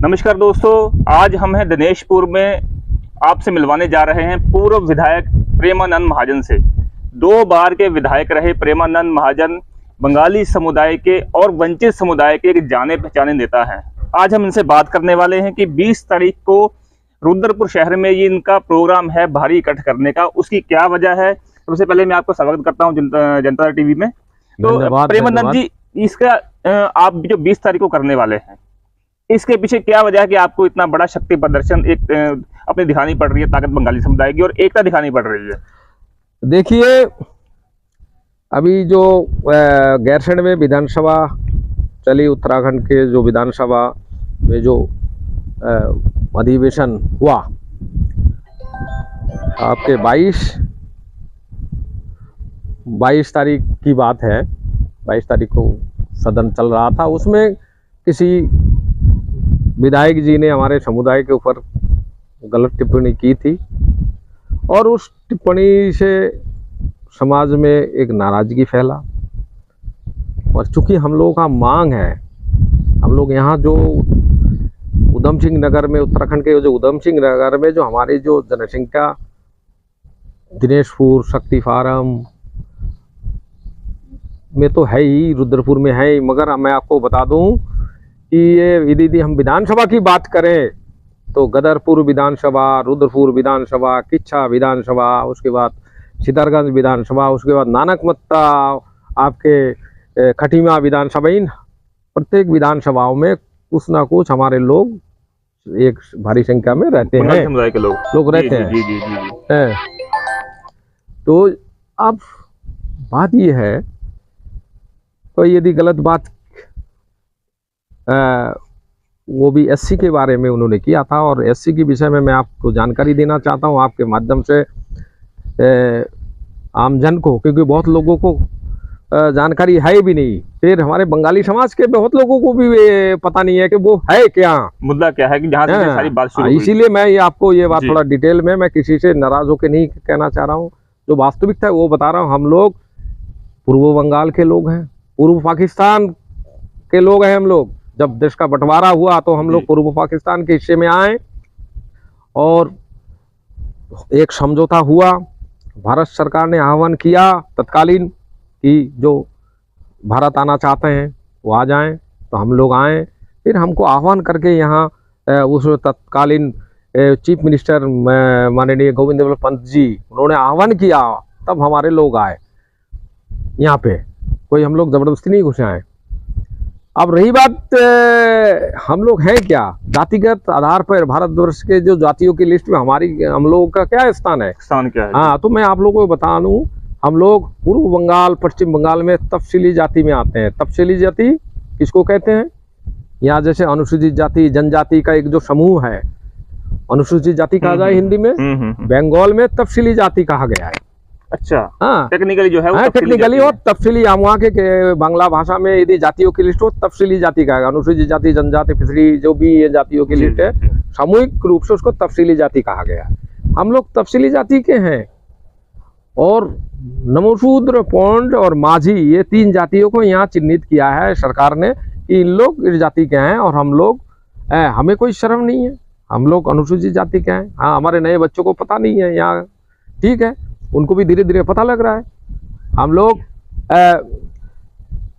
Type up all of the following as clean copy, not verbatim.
नमस्कार दोस्तों, आज हम हैं दिनेशपुर में। आपसे मिलवाने जा रहे हैं पूर्व विधायक प्रेमानंद महाजन से। 2 बार के विधायक रहे प्रेमानंद महाजन बंगाली समुदाय के और वंचित समुदाय के एक जाने पहचाने नेता हैं। आज हम इनसे बात करने वाले हैं कि 20 तारीख को रुद्रपुर शहर में ये इनका प्रोग्राम है भारी इकट्ठ करने का, उसकी क्या वजह है। सबसे पहले मैं आपको स्वागत करता हूँ जनता टीवी में। तो प्रेमानंद जी, इसका आप जो 20 तारीख को करने वाले हैं, इसके पीछे क्या वजह है कि आपको इतना बड़ा शक्ति प्रदर्शन एक अपनी दिखानी पड़ रही है, ताकत बंगाली समुदाय की और एकता दिखानी पड़ रही है? देखिए, अभी जो गैरसैंण में विधानसभा चली, उत्तराखंड के जो विधानसभा में जो अधिवेशन हुआ, आपके 22 तारीख की बात है। 22 तारीख को सदन चल रहा था, उसमें किसी विधायक जी ने हमारे समुदाय के ऊपर गलत टिप्पणी की थी और उस टिप्पणी से समाज में एक नाराजगी फैला। और चूंकि हम लोगों का मांग है, हम लोग यहाँ जो उधम सिंह नगर में, उत्तराखंड के जो उधम सिंह नगर में जो हमारी जो जनसंख्या दिनेशपुर, शक्ति फार्म में तो है ही, रुद्रपुर में है ही, मगर मैं आपको बता दूं कि ये यदि हम विधानसभा की बात करें तो गदरपुर विधानसभा, रुद्रपुर विधानसभा, किच्छा विधानसभा, उसके बाद सिद्धारगंज विधानसभा, उसके बाद नानकमत्ता, आपके खटीमा विधानसभा, इन प्रत्येक विधानसभाओं में कुछ ना कुछ हमारे लोग एक भारी संख्या में रहते हैं, समुदाय के लोग रहते हैं। जी। तो अब बात ये है, तो यदि गलत बात वो भी एससी के बारे में उन्होंने किया था, और एससी के विषय में मैं आपको जानकारी देना चाहता हूं आपके माध्यम से आमजन को, क्योंकि बहुत लोगों को जानकारी है भी नहीं। फिर हमारे बंगाली समाज के बहुत लोगों को भी पता नहीं है कि वो है क्या, मुद्दा क्या है, कि जहाँ से सारी बात शुरू हुई। इसीलिए मैं ये आपको ये बात थोड़ा डिटेल में, मैं किसी से नाराज होकर नहीं कहना चाह रहा हूँ, जो वास्तविकता है वो बता रहा हूँ। हम लोग पूर्व बंगाल के लोग हैं, पूर्व पाकिस्तान के लोग हैं हम लोग। जब देश का बंटवारा हुआ तो हम लोग पूर्व पाकिस्तान के हिस्से में आए और एक समझौता हुआ। भारत सरकार ने आह्वान किया तत्कालीन कि जो भारत आना चाहते हैं वो आ जाएं, तो हम लोग आए। फिर हमको आह्वान करके यहाँ उस तत्कालीन चीफ मिनिस्टर माननीय गोविंद वल्लभ पंत जी, उन्होंने आह्वान किया, तब हमारे लोग आए यहाँ पे। कोई हम लोग जबरदस्ती नहीं घुसे आए। अब रही बात, हम लोग हैं क्या, जातिगत आधार पर भारतवर्ष के जो जातियों की लिस्ट में हम लोगों का क्या स्थान है? स्थान क्या है? हाँ, तो मैं आप लोगों को बता दूं, हम लोग पूर्व बंगाल, पश्चिम बंगाल में तफसीली जाति में आते हैं। तफसीली जाति किसको कहते हैं? यहाँ जैसे अनुसूचित जाति, जनजाति का एक जो समूह है, अनुसूचित जाति कहा जाए हिंदी में, बंगाल में तफसीली जाति कहा गया है। अच्छा, हाँ, टेक्निकली जो है वो टेक्निकली और तफसीली, वहाँ के बांग्ला भाषा में यदि जातियों की लिस्ट हो, तफसीली जाति का है। अनुसूचित जाति, जनजाति, पिछड़ी, जो भी ये जातियों की लिस्ट है, सामूहिक रूप से उसको तफसीली जाति कहा गया है। हम लोग तफसीली जाति के हैं। और नमोशूद्र, पौंड और माझी, ये 3 जातियों को यहाँ चिन्हित किया है सरकार ने कि इन लोग इस जाति के हैं। और हम लोग, हमें कोई शर्म नहीं है, हम लोग अनुसूचित जाति के हैं। हाँ, हमारे नए बच्चों को पता नहीं है यहाँ, ठीक है, उनको भी धीरे धीरे पता लग रहा है। हम लोग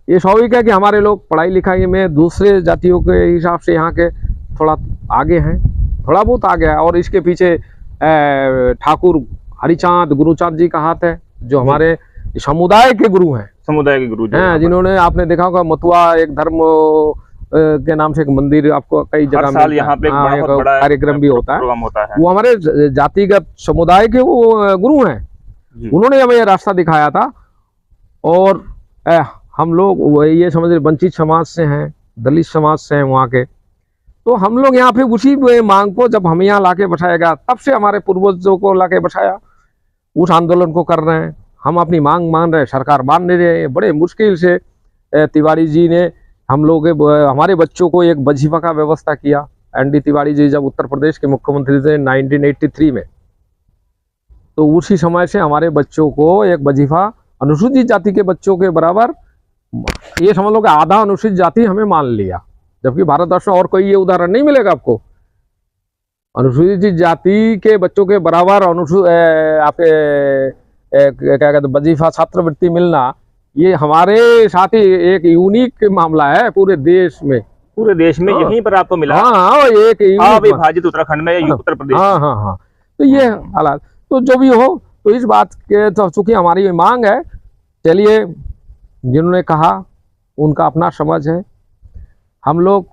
ये स्वाभाविक है कि हमारे लोग पढ़ाई लिखाई में दूसरे जातियों के हिसाब से यहाँ के थोड़ा आगे हैं, थोड़ा बहुत आगे है। और इसके पीछे ठाकुर हरिचांद गुरुचांद जी का हाथ है, जो हमारे समुदाय के गुरु हैं, हैं, जिन्होंने, आपने देखा होगा मथुआ एक धर्म के नाम से एक मंदिर आपको कई जगह में यहाँ पे कार्यक्रम भी होता है। वो हमारे जातिगत समुदाय के वो गुरु हैं, उन्होंने हमें ये रास्ता दिखाया था। और हम लोग ये समझ, वंचित समाज से हैं, दलित समाज से हैं वहाँ के, तो हम लोग यहाँ पे उसी मांग को, जब हम यहाँ लाके बैठाएगा, तब से हमारे पूर्वजों को लाके बैठाया, उस आंदोलन को कर रहे हैं। हम अपनी मांग मान रहे हैं, सरकार मान नहीं रही है। बड़े मुश्किल से तिवारी जी ने हम लोग, हमारे बच्चों को एक वजीफा का व्यवस्था किया। एनडी तिवारी जी जब उत्तर प्रदेश के मुख्यमंत्री थे 1983 में, तो उसी समय से हमारे बच्चों को एक वजीफा अनुसूचित जाति के बच्चों के बराबर, ये समझ लो कि आधा अनुसूचित जाति हमें मान लिया जबकि भारतवर्ष में और कोई ये उदाहरण नहीं मिलेगा आपको। अनुसूचित जाति के बच्चों के बराबर आपके क्या कहते वजीफा छात्रवृत्ति मिलना, ये हमारे साथ ही एक यूनिक मामला है पूरे देश में। यहीं पर आपको मिला। हाँ, एक अविभाजित उत्तराखंड में या उत्तर प्रदेश। हाँ। तो ये हालात, तो जो भी हो, तो इस बात के तो चूंकि हमारी मांग है, चलिए जिन्होंने कहा उनका अपना समझ है। हम लोग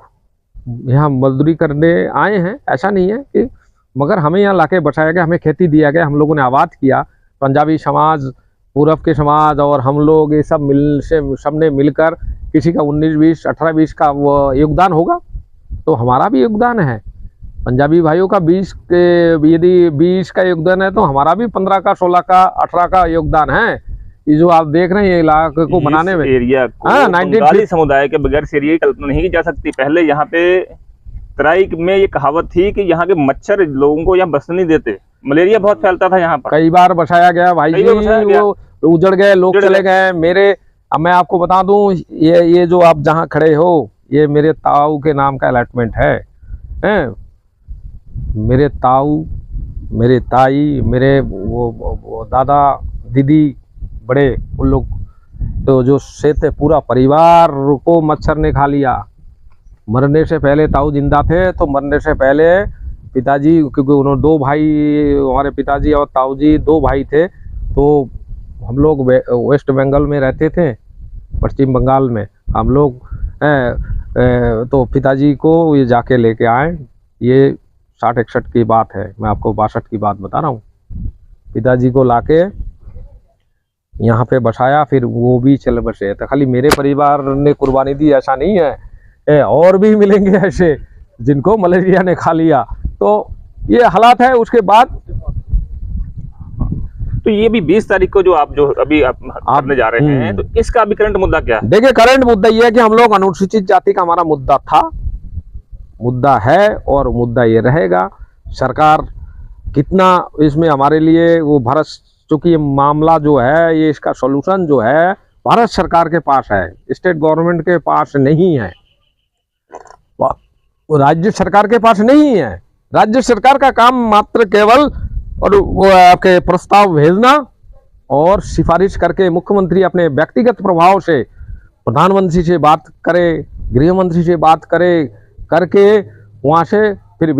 यहाँ मजदूरी करने आए हैं, ऐसा नहीं है कि, मगर हमें यहाँ लाके बसाया गया, हमें खेती दिया गया, हम लोगों ने आबाद किया। पंजाबी समाज, पूरब के समाज और हम लोग ये सब सबने मिलकर किसी का 19-20, 18-20 का वो योगदान होगा, तो हमारा भी योगदान है। पंजाबी भाइयों का 20 के, यदि 20 का योगदान है तो हमारा भी 15 का, 16 का, 18 का योगदान है। ये जो आप देख रहे हैं इलाके को बनाने में, एरिया को बंगाली समुदाय के बगैर से एरिया की कल्पना नहीं की जा सकती। पहले यहाँ पे तराई में ये कहावत थी कि यहाँ के मच्छर लोगों को यहाँ बसने नहीं देते, मलेरिया बहुत फैलता था यहाँ पर। कई बार बसाया गया भाई जी, वो उजड़ गए, लोग चले गए। मेरे, अब मैं आपको बता दूं, ये जो आप जहाँ खड़े हो, ये मेरे ताऊ के नाम का अलॉटमेंट है। मेरे ताऊ, मेरे ताई, मेरे वो दादा, दीदी, बड़े, उन लोग तो जो से थे, पूरा परिवार को मच्छर ने खा लिया। मरने से पहले ताऊ जिंदा थे, तो मरने से पहले पिताजी, क्योंकि उन्होंने 2 भाई, हमारे पिताजी और ताऊ जी 2 भाई थे, तो हम लोग वेस्ट बंगाल में रहते थे, पश्चिम बंगाल में हम लोग। तो पिताजी को ये जाके लेके आए। ये 60-61 की बात है, मैं आपको 62 की बात बता रहा हूँ। पिताजी को लाके यहाँ पे बसाया, फिर वो भी चल बसे। तो खाली मेरे परिवार ने कुर्बानी दी ऐसा नहीं है, और भी मिलेंगे ऐसे जिनको मलेरिया ने खा लिया। तो ये हालात है। उसके बाद तो ये भी 20 तारीख को जो अभी आपने जा रहे हैं, तो इसका अभी करंट मुद्दा क्या है? देखिए, करंट मुद्दा ये है कि हम लोग अनुसूचित जाति का हमारा मुद्दा था, मुद्दा है और मुद्दा ये रहेगा। सरकार कितना इसमें हमारे लिए वो भारत, चूंकि ये मामला जो है, ये इसका सॉल्यूशन जो है भारत सरकार के पास है, स्टेट गवर्नमेंट के पास नहीं है, राज्य सरकार के पास नहीं है। राज्य सरकार का काम मात्र केवल और वो आपके प्रस्ताव भेजना और सिफारिश करके मुख्यमंत्री अपने व्यक्तिगत प्रभाव से प्रधानमंत्री से बात करे, गृह मंत्री से बात करे, करके वहाँ से फिर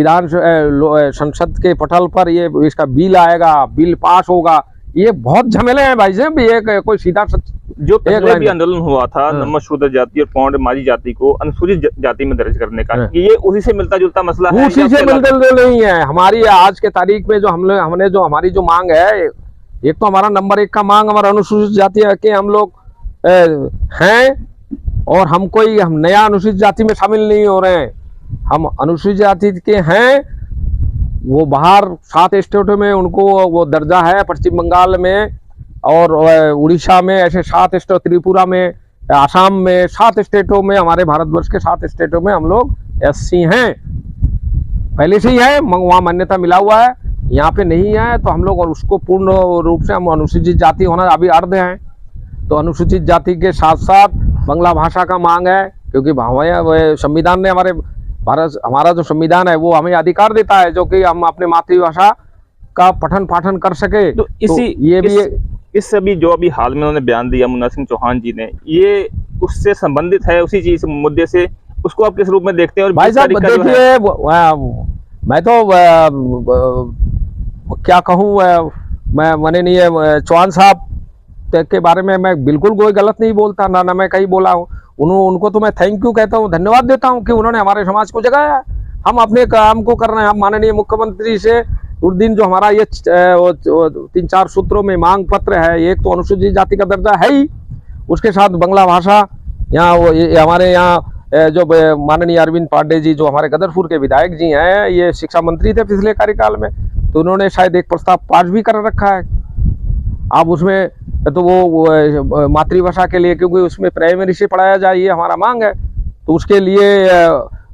संसद के पटल पर ये इसका बिल आएगा, बिल पास होगा। ये बहुत झमेले हैं भाई साहब। ये कोई सीधा जो पहले भी आंदोलन हुआ था नमशूद्र जाति और पौंड माझी जाति को अनुसूचित जाति में दर्ज करने का, ये उसी से मिलता जुलता मसला है। उसी से मिलता जुलता नहीं है। हमारी आज के तारीख में जो हमने जो हमारी जो मांग है, एक तो हमारा नंबर 1 का मांग हमारा अनुसूचित जाति के हम लोग हैं, और हम नया अनुसूचित जाति में शामिल नहीं हो रहे हैं। हम अनुसूचित जाति के हैं, वो बाहर 7 स्टेटों में उनको वो दर्जा है, पश्चिम बंगाल में और उड़ीसा में, ऐसे 7 स्टेट, त्रिपुरा में, आसाम में, 7 स्टेटों में, हमारे भारतवर्ष के 7 स्टेटों में हम लोग SC हैं, पहले से ही है, वहाँ मान्यता मिला हुआ है। यहाँ पे नहीं है तो हम लोग उसको पूर्ण रूप से हम अनुसूचित जाति होना अभी अर्ध हैं। तो अनुसूचित जाति के साथ साथ बांग्ला भाषा का मांग है, क्योंकि संविधान ने हमारा जो संविधान है वो हमें अधिकार देता है जो कि हम अपने मातृभाषा का पठन पाठन कर सके। तो इस अभी जो अभी हाल में उन्होंने बयान दिया मुन्ना सिंह चौहान जी ने, ये उससे संबंधित है, उसी चीज मुद्दे से, उसको आप किस रूप में देखते हैं? और भाई साहब देखिए, मैं तो क्या कहूँ, मैंने नहीं, चौहान साहब के बारे में मैं बिल्कुल कोई गलत नहीं बोलता, ना मैं कहीं बोला हूँ। उनको तो मैं थैंक यू कहता हूँ, धन्यवाद देता हूँ कि उन्होंने हमारे समाज को जगाया। हम अपने काम को कर रहे हैं। हम माननीय मुख्यमंत्री से उस दिन जो हमारा ये 3-4 सूत्रों में मांग पत्र है, एक तो अनुसूचित जाति का दर्जा है ही, उसके साथ बांग्ला भाषा, यहाँ हमारे यहाँ जो माननीय अरविंद पांडे जी जो हमारे गदरपुर के विधायक जी हैं, ये शिक्षा मंत्री थे पिछले कार्यकाल में, तो उन्होंने शायद एक प्रस्ताव पास भी कर रखा है। आप उसमें तो वो मातृभाषा के लिए, क्योंकि उसमें प्राइमरी से पढ़ाया जाए, ये हमारा मांग है। तो उसके लिए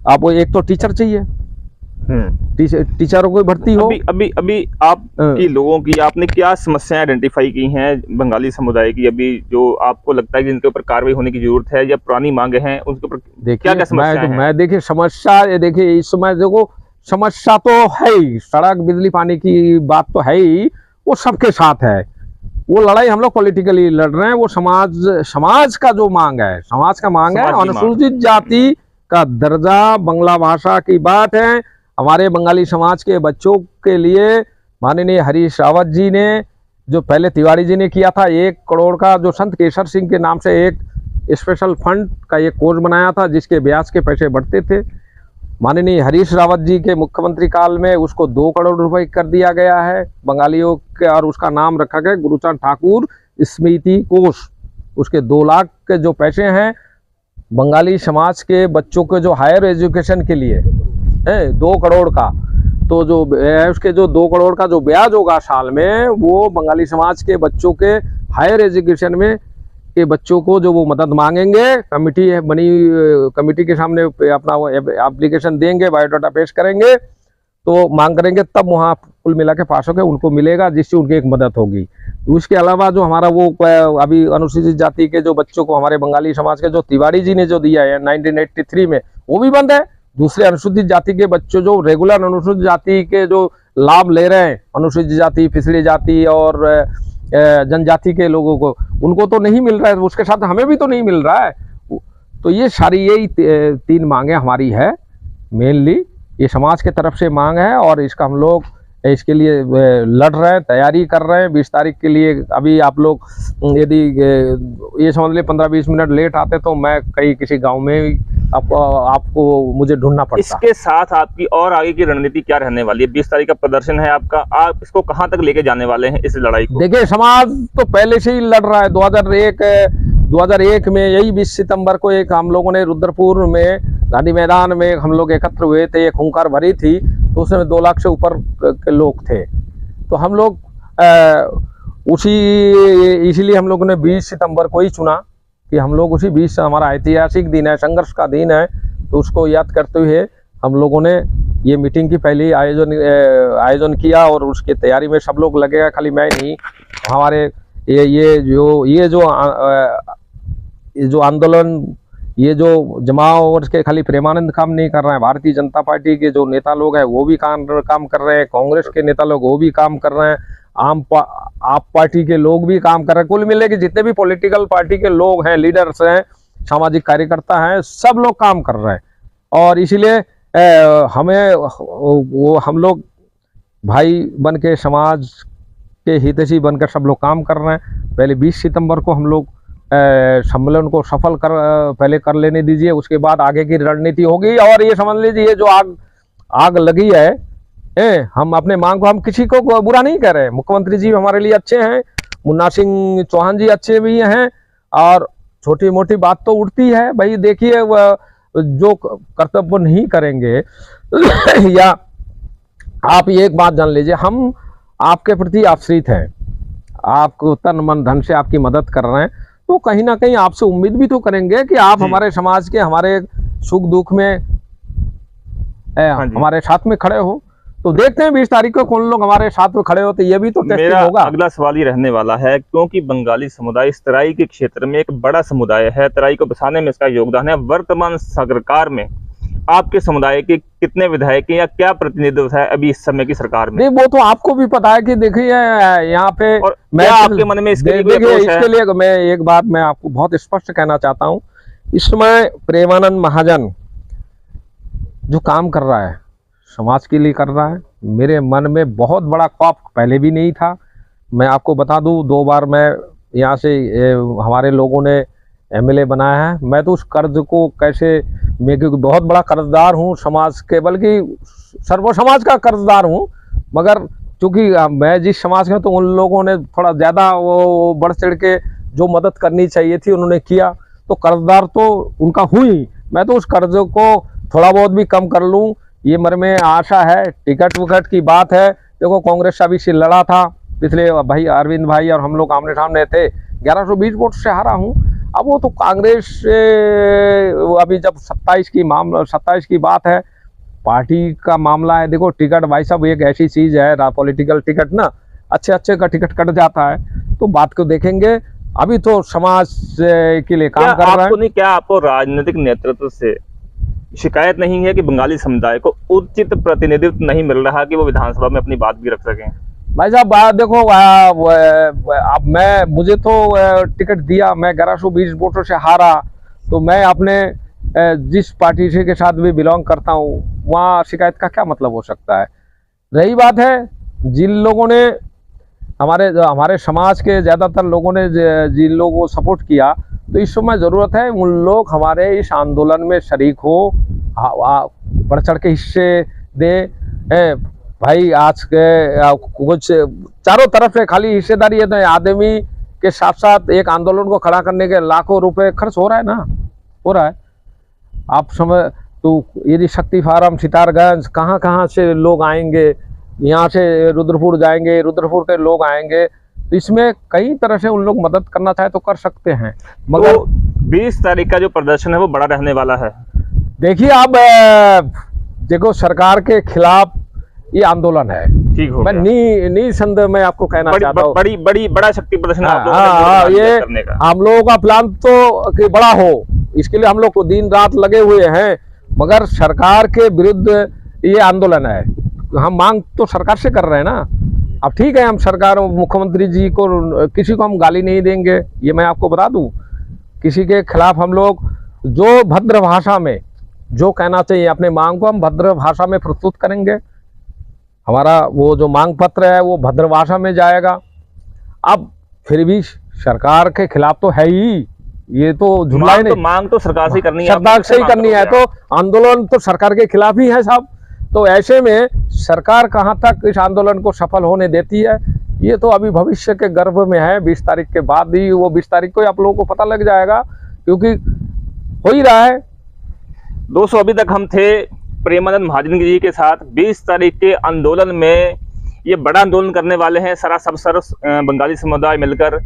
आप एक तो टीचर चाहिए, टीचरों की भर्ती हो। अभी आप की लोगों की आपने क्या समस्याएं आइडेंटिफाई की हैं बंगाली समुदाय की, अभी जो आपको लगता है कि इनके ऊपर कार्रवाई होने की जरूरत है या पुरानी मांगे हैं उनके ऊपर क्या क्या समस्या है? मैं देखिए समस्या, ये देखिए इस समय देखो समस्या तो है ही, सड़क बिजली पानी की बात तो है ही, वो सबके साथ है। वो लड़ाई हम लोग पॉलिटिकली लड़ रहे हैं, वो समाज का जो मांग है, समाज का मांग है अनुसूचित जाति का दर्जा, बांग्ला भाषा की बात है। हमारे बंगाली समाज के बच्चों के लिए माननीय हरीश रावत जी ने, जो पहले तिवारी जी ने किया था, 1 करोड़ का जो संत केसर सिंह के नाम से एक स्पेशल फंड का एक कोष बनाया था जिसके ब्याज के पैसे बढ़ते थे। माननीय हरीश रावत जी के मुख्यमंत्री काल में उसको 2 करोड़ रुपए कर दिया गया है बंगालियों के, और उसका नाम रखा गया गुरुचरण ठाकुर स्मृति कोष। उसके 2 लाख के जो पैसे हैं बंगाली समाज के बच्चों के जो हायर एजुकेशन के लिए है 2 करोड़ का, तो जो उसके जो 2 करोड़ का जो ब्याज होगा साल में, वो बंगाली समाज के बच्चों के हायर एजुकेशन में के बच्चों को जो वो मदद मांगेंगे, कमेटी बनी, कमेटी के सामने अपना वो एप्लीकेशन देंगे, बायोडाटा पेश करेंगे, तो मांग करेंगे, तब वहाँ कुल मिला के पास होकर उनको मिलेगा, जिससे उनकी एक मदद होगी। उसके अलावा जो हमारा वो अभी अनुसूचित जाति के जो बच्चों को हमारे बंगाली समाज के जो तिवारी जी ने जो दिया है 1983 में, वो भी बंद है। दूसरे अनुसूचित जाति के बच्चों जो रेगुलर अनुसूचित जाति के जो लाभ ले रहे हैं, अनुसूचित जाति, पिछड़ी जाति और जनजाति के लोगों को, उनको तो नहीं मिल रहा है, उसके साथ हमें भी तो नहीं मिल रहा है। तो ये सारी यही 3 मांगे हमारी है, मेनली ये समाज के तरफ से मांग है, और इसका हम लोग इसके लिए लड़ रहे हैं, तैयारी कर रहे हैं। 20 तारीख के लिए अभी आप लोग यदि ये समझ ले 15-20 मिनट लेट आते तो मैं कहीं किसी गांव में आपको मुझे ढूंढना पड़ता। इसके साथ आपकी और आगे की रणनीति क्या रहने वाली है? 20 तारीख का प्रदर्शन है आपका, आप इसको कहां तक लेके जाने वाले हैं इस लड़ाई को? देखिए समाज तो पहले से ही लड़ रहा है। 2001 में यही 20 सितंबर को एक हम लोगों ने रुद्रपुर में गांधी मैदान में हम लोग एकत्र हुए थे, एक हुंकार भरी थी, तो उसमें 2 लाख से ऊपर के लोग थे। तो हम लोग इसीलिए हम लोगों ने 20 सितंबर को ही चुना कि हम लोग उसी 20 हमारा ऐतिहासिक दिन है, संघर्ष का दिन है, तो उसको याद करते हुए हम लोगों ने ये मीटिंग की पहले आयोजन किया, और उसकी तैयारी में सब लोग लगे, खाली मैं नहीं। हमारे ये जो आंदोलन, ये जो जमाव और इसके खाली प्रेमानंद काम नहीं कर रहे हैं, भारतीय जनता पार्टी के जो नेता लोग हैं वो भी काम कर रहे हैं, कांग्रेस के नेता लोग वो भी काम कर रहे हैं, आप पार्टी के लोग भी काम कर रहे हैं। कुल मिले के जितने भी पॉलिटिकल पार्टी के लोग हैं, लीडर्स हैं, सामाजिक कार्यकर्ता हैं, सब लोग काम कर रहे हैं। और इसीलिए हमें वो हम लोग भाई बन के समाज के हितैषी बनकर सब लोग काम कर रहे हैं। पहले 20 सितंबर को हम लोग सम्मेलन को सफल पहले कर लेने दीजिए, उसके बाद आगे की रणनीति होगी। और ये समझ लीजिए ये जो आग लगी है, हम अपने मांग को, हम किसी को बुरा नहीं कर रहे। मुख्यमंत्री जी हमारे लिए अच्छे हैं, मुन्ना सिंह चौहान जी अच्छे भी हैं, और छोटी मोटी बात तो उठती है भाई। देखिए जो कर्तव्य नहीं करेंगे या आप ये एक बात जान लीजिए, हम आपके प्रति आश्रित हैं, आपको तन मन धन से आपकी मदद कर रहे हैं, तो कहीं ना कहीं आपसे उम्मीद भी तो करेंगे कि आप हमारे समाज के, हमारे सुख दुख में हमारे साथ में खड़े हो। तो देखते हैं 20 तारीख को कौन लोग हमारे साथ में खड़े होते, ये भी तो टेस्टिंग होगा। अगला सवाल ही रहने वाला है, क्योंकि बंगाली समुदाय इस तराई के क्षेत्र में एक बड़ा समुदाय है, तराई को बसाने में इसका योगदान है। वर्तमान सरकार में आपके समुदाय के कितने विधायक या क्या प्रतिनिधित्व है अभी इस समय की सरकार में? नहीं, वो तो आपको भी पता है कि देखिए यहाँ पे मैं आपके मन में इसके लिए मैं एक बात मैं आपको बहुत स्पष्ट कहना चाहता हूँ। इस समय प्रेमानंद महाजन जो काम कर रहा है, समाज के लिए कर रहा है, मेरे मन में बहुत बड़ा खौफ पहले भी नहीं था। मैं आपको बता दूं, 2 बार मैं यहाँ से हमारे लोगों ने MLA बनाया है। मैं तो उस कर्ज को कैसे, मैं क्योंकि बहुत बड़ा कर्जदार हूँ समाज के, बल्कि सर्व समाज का कर्जदार हूँ, मगर चूँकि मैं जिस समाज में, तो उन लोगों ने थोड़ा ज़्यादा वो बढ़ चढ़ के जो मदद करनी चाहिए थी उन्होंने किया, तो कर्जदार तो उनका हुई। मैं तो उस कर्ज को थोड़ा बहुत भी कम कर लूँ, ये मेरे में आशा है। टिकट विकट की बात है, देखो कांग्रेस अभी से लड़ा था, पिछले भाई अरविंद भाई और हम लोग आमने सामने थे, 1120 वोट से हारा हूँ। अब वो तो कांग्रेस से अभी जब 27 की बात है, पार्टी का मामला है। देखो टिकट भाई साहब एक ऐसी चीज है, पॉलिटिकल टिकट ना अच्छे अच्छे का टिकट कट जाता है, तो बात को देखेंगे। अभी तो समाज के लिए काम कर रहा है। क्या आपको राजनीतिक नेतृत्व से शिकायत नहीं है कि बंगाली समुदाय को उचित प्रतिनिधित्व नहीं मिल रहा कि वो विधानसभा में अपनी बात भी रख सकें? भाई साहब देखो अब मुझे तो टिकट दिया, मैं 1120 वोटों से हारा, तो मैं अपने जिस पार्टी से के साथ भी बिलोंग करता हूँ वहाँ शिकायत का क्या मतलब हो सकता है। रही बात है जिन लोगों ने हमारे समाज के ज़्यादातर लोगों ने जिन लोगों को सपोर्ट किया, तो इस समय ज़रूरत है उन लोग हमारे इस आंदोलन में शरीक हो, बढ़ चढ़ के हिस्से दे। भाई आज के कुछ चारों तरफ से खाली हिस्सेदारी है, तो आदमी के साथ साथ एक आंदोलन को खड़ा करने के लाखों रुपए खर्च हो रहा है ना, हो रहा है। आप समझ, तो यदि शक्ति फार्म, सितारगंज, कहाँ कहाँ से लोग आएंगे, यहाँ से रुद्रपुर जाएंगे, रुद्रपुर के लोग आएंगे, तो इसमें कई तरह से उन लोग मदद करना चाहे तो कर सकते हैं। मगर तो 20 तारीख का जो प्रदर्शन है वो बड़ा रहने वाला है। देखिए अब देखो सरकार के खिलाफ ये आंदोलन है, ठीक हो मैं निसंदेह मैं आपको कहना चाहता हूँ बड़ा शक्ति प्रदर्शन आप लोगों ने ये करने का। हम लोगों का प्लान तो कि बड़ा हो, इसके लिए हम लोग को दिन रात लगे हुए हैं, मगर सरकार के विरुद्ध ये आंदोलन है। हम मांग तो सरकार से कर रहे हैं ना। अब ठीक है, हम सरकार मुख्यमंत्री जी को किसी को हम गाली नहीं देंगे, ये मैं आपको बता दूं। किसी के खिलाफ हम लोग जो भद्र भाषा में जो कहना चाहिए अपने मांग को हम भद्र भाषा में प्रस्तुत करेंगे। हमारा वो जो मांग पत्र है वो भद्र भाषा में जाएगा। अब फिर भी सरकार के खिलाफ तो है ही, ये तो झुमला ही नहीं। मांग तो सरकार से करनी है, सरकार से ही करनी है, तो आंदोलन तो सरकार के खिलाफ ही है साहब। तो ऐसे में सरकार कहां तक इस आंदोलन को सफल होने देती है, ये तो अभी भविष्य के गर्भ में है। 20 तारीख के बाद ही, वो 20 तारीख को आप लोगों को पता लग जाएगा, क्योंकि हो ही रहा है। दोस्तों अभी तक हम थे प्रेमानंद महाजन जी के साथ। 20 तारीख के आंदोलन में ये बड़ा आंदोलन करने वाले हैं सारा सब बंगाली समुदाय मिलकर,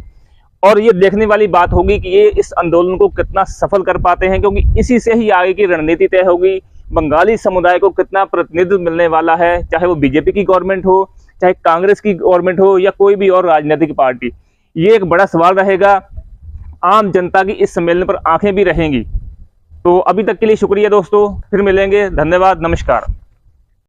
और ये देखने वाली बात होगी कि ये इस आंदोलन को कितना सफल कर पाते हैं, क्योंकि इसी से ही आगे की रणनीति तय होगी। बंगाली समुदाय को कितना प्रतिनिधित्व मिलने वाला है, चाहे वो बीजेपी की गवर्नमेंट हो, चाहे कांग्रेस की गवर्नमेंट हो, या कोई भी और राजनीतिक पार्टी, ये एक बड़ा सवाल रहेगा। आम जनता की इस सम्मेलन पर आंखें भी रहेंगी। तो अभी तक के लिए शुक्रिया दोस्तों, फिर मिलेंगे, धन्यवाद, नमस्कार।